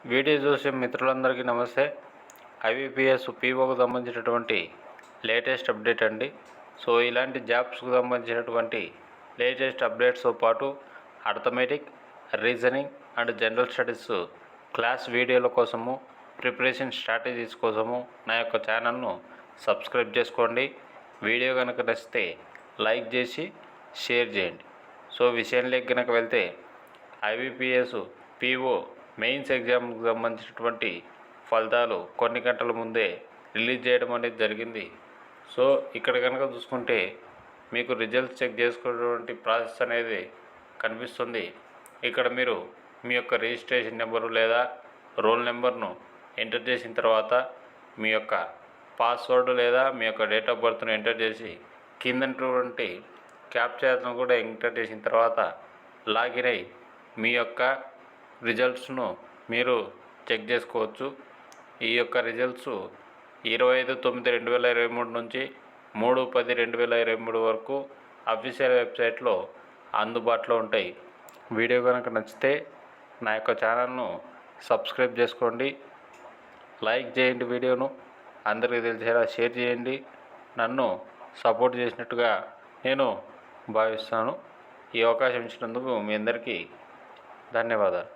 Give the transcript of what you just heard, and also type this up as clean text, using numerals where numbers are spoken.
Video చూసే మిత్రులందరికీ నమస్తే. ఐబీపీఎస్ పీఓకు సంబంధించినటువంటి లేటెస్ట్ అప్డేట్ అండి. సో ఇలాంటి జాబ్స్కు సంబంధించినటువంటి లేటెస్ట్ అప్డేట్స్తో పాటు arithmetic, reasoning and general studies class వీడియోల కోసము, ప్రిపరేషన్ స్ట్రాటజీస్ కోసము నా యొక్క ఛానల్ను సబ్స్క్రైబ్ చేసుకోండి. వీడియో కనుక నచ్చితే లైక్ చేసి షేర్ చేయండి. సో విషయంలోకి కనుక వెళ్తే ఐబీపీఎస్ పీఓ మెయిన్స్ ఎగ్జామ్కి సంబంధించినటువంటి ఫలితాలు కొన్ని గంటల ముందే రిలీజ్ చేయడం అనేది జరిగింది. సో ఇక్కడ కనుక చూసుకుంటే మీకు రిజల్ట్స్ చెక్ చేసుకునేటువంటి ప్రాసెస్ అనేది కనిపిస్తుంది. ఇక్కడ మీరు మీ యొక్క రిజిస్ట్రేషన్ నెంబరు లేదా రోల్ నెంబర్ను ఎంటర్ చేసిన తర్వాత మీ యొక్క పాస్వర్డ్ లేదా మీ యొక్క డేట్ ఆఫ్ బర్త్ను ఎంటర్ చేసి కిందటువంటి క్యాప్చాను కూడా ఎంటర్ చేసిన తర్వాత లాగిన్ అయి మీ యొక్క రిజల్ట్స్ను మీరు చెక్ చేసుకోవచ్చు. ఈ యొక్క రిజల్ట్స్ 25/9/2023 నుంచి 3/10/2023 వరకు అఫీషియల్ వెబ్సైట్లో అందుబాటులో ఉంటాయి. వీడియో కనుక నచ్చితే నా యొక్క ఛానల్ను సబ్స్క్రైబ్ చేసుకోండి, లైక్ చేయండి, వీడియోను అందరికీ తెలిసేలా షేర్ చేయండి. నన్ను సపోర్ట్ చేసినట్టుగా నేను భావిస్తాను. ఈ అవకాశం ఇచ్చినందుకు మీ అందరికీ ధన్యవాదాలు.